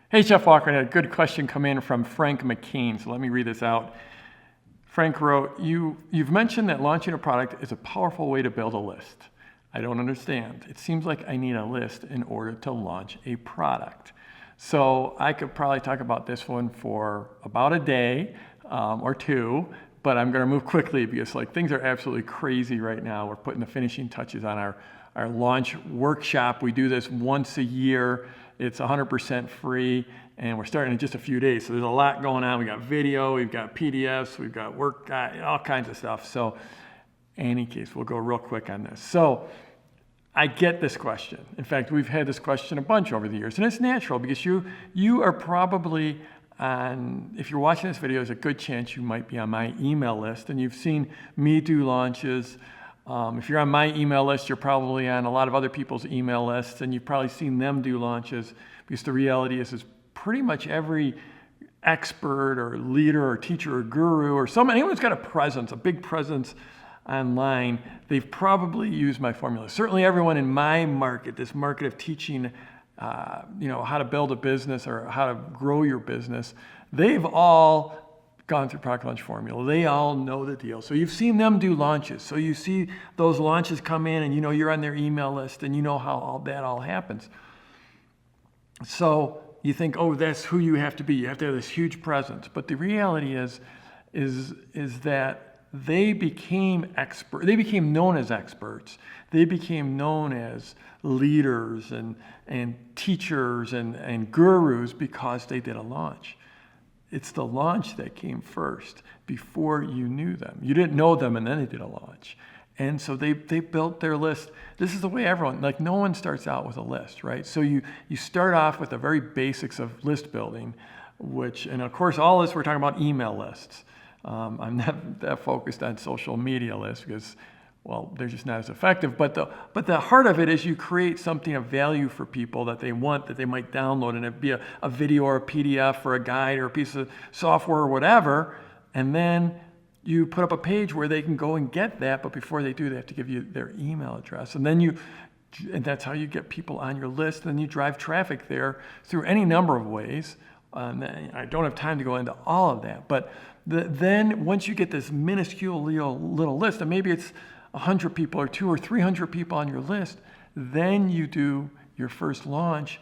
Hey, Jeff Walker, I had a good question come in from Frank McCain, so let me read this out. Frank wrote, you've mentioned that launching a product is a powerful way to build a list. I don't understand. It seems like I need a list in order to launch a product. So I could probably talk about this one for about a day or two, but I'm going to move quickly because things are absolutely crazy right now. We're putting the finishing touches on our launch workshop. We do this once a year. It's 100% free, and we're starting in just a few days. So there's a lot going on. We got video, we've got PDFs, we've got work, all kinds of stuff. So in any case, we'll go real quick on this. So I get this question. In fact, we've had this question a bunch over the years, and it's natural because you are probably on, if you're watching this video, there's a good chance you might be on my email list, and you've seen me do launches. If you're on my email list, you're probably on a lot of other people's email lists, and you've probably seen them do launches, because the reality is pretty much every expert or leader or teacher or guru or anyone who's got a presence, a big presence online, they've probably used my formula. Certainly everyone in my market, this market of teaching how to build a business or how to grow your business, they've all gone through Product Launch Formula. They all know the deal. So you've seen them do launches. So you see those launches come in, and you're on their email list, and you know how all that happens. So you think, oh, that's who you have to be. You have to have this huge presence. But the reality is that they became expert. They became known as experts. They became known as leaders and teachers and gurus because they did a launch. It's the launch that came first before you knew them. You didn't know them, and then they did a launch. And so they built their list. This is the way everyone, no one starts out with a list, right? So you start off with the very basics of list building, and of course, all this, we're talking about email lists. I'm not that focused on social media lists because, well, they're just not as effective. But the heart of it is you create something of value for people that they want, that they might download, and it'd be a video or a PDF or a guide or a piece of software or whatever. And then you put up a page where they can go and get that. But before they do, they have to give you their email address. And that's how you get people on your list. And you drive traffic there through any number of ways. I don't have time to go into all of that. But then once you get this minuscule little list, and maybe it's 100 people or 200 or 300 people on your list, then you do your first launch,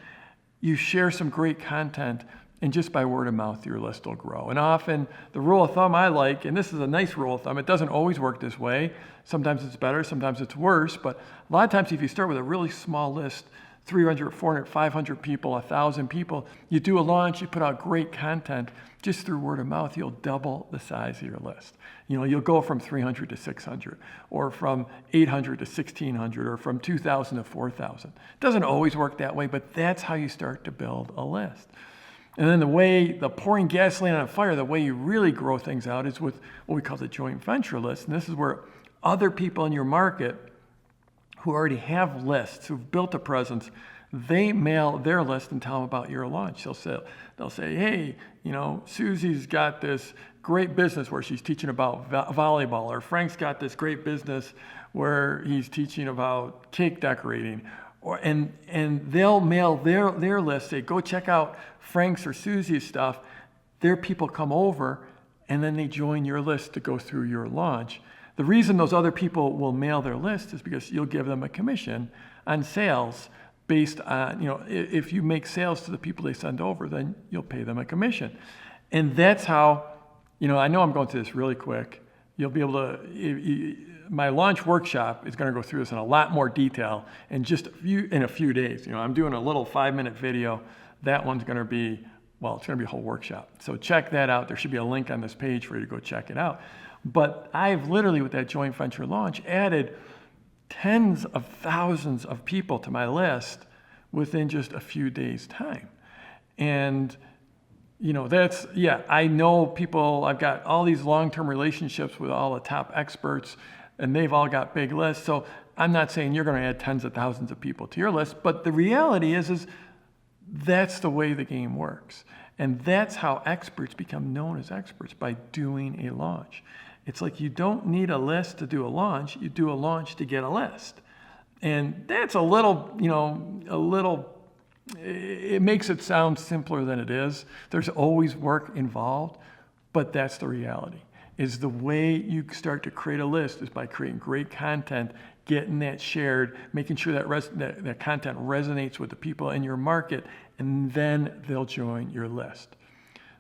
you share some great content, and just by word of mouth, your list will grow. And often the rule of thumb I like, and this is a nice rule of thumb, it doesn't always work this way. Sometimes it's better, sometimes it's worse, but a lot of times if you start with a really small list, 300, 400, 500 people, 1,000 people, you do a launch, you put out great content, just through word of mouth, you'll double the size of your list. You'll go from 300 to 600, or from 800 to 1,600, or from 2,000 to 4,000. It doesn't always work that way, but that's how you start to build a list. And then the pouring gasoline on a fire, the way you really grow things out is with what we call the joint venture list. And this is where other people in your market who already have lists, who've built a presence, they mail their list and tell them about your launch. They'll say, hey, Susie's got this great business where she's teaching about volleyball, or Frank's got this great business where he's teaching about cake decorating, and they'll mail their list, say, go check out Frank's or Susie's stuff. Their people come over, and then they join your list to go through your launch. The reason those other people will mail their list is because you'll give them a commission on sales based on, if you make sales to the people they send over, then you'll pay them a commission. And that's how, I know I'm going through this really quick. You'll be able to, my launch workshop is going to go through this in a lot more detail in a few days. I'm doing a little 5-minute video. That one's going to be, it's going to be a whole workshop. So check that out. There should be a link on this page for you to go check it out. But I've literally, with that joint venture launch, added tens of thousands of people to my list within just a few days' time. And, I know people, I've got all these long-term relationships with all the top experts, and they've all got big lists. So I'm not saying you're going to add tens of thousands of people to your list, but the reality is that's the way the game works. And that's how experts become known as experts, by doing a launch. It's like you don't need a list to do a launch. You do a launch to get a list. And that's a little it makes it sound simpler than it is. There's always work involved, but that's the reality. Is the way you start to create a list is by creating great content, getting that shared, making sure that content resonates with the people in your market, and then they'll join your list.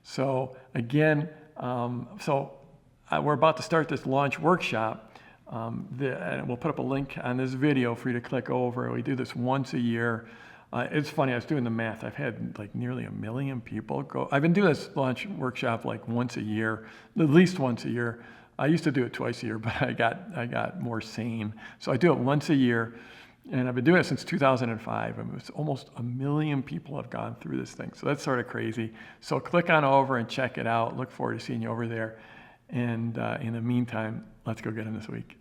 So again, we're about to start this launch workshop. And we'll put up a link on this video for you to click over. We do this once a year. It's funny, I was doing the math. I've had like nearly 1 million people go. I've been doing this launch workshop like once a year, at least once a year. I used to do it twice a year, but I got more sane. So I do it once a year, and I've been doing it since 2005. And it's almost 1 million people have gone through this thing. So that's sort of crazy. So click on over and check it out. Look forward to seeing you over there. And in the meantime, let's go get them this week.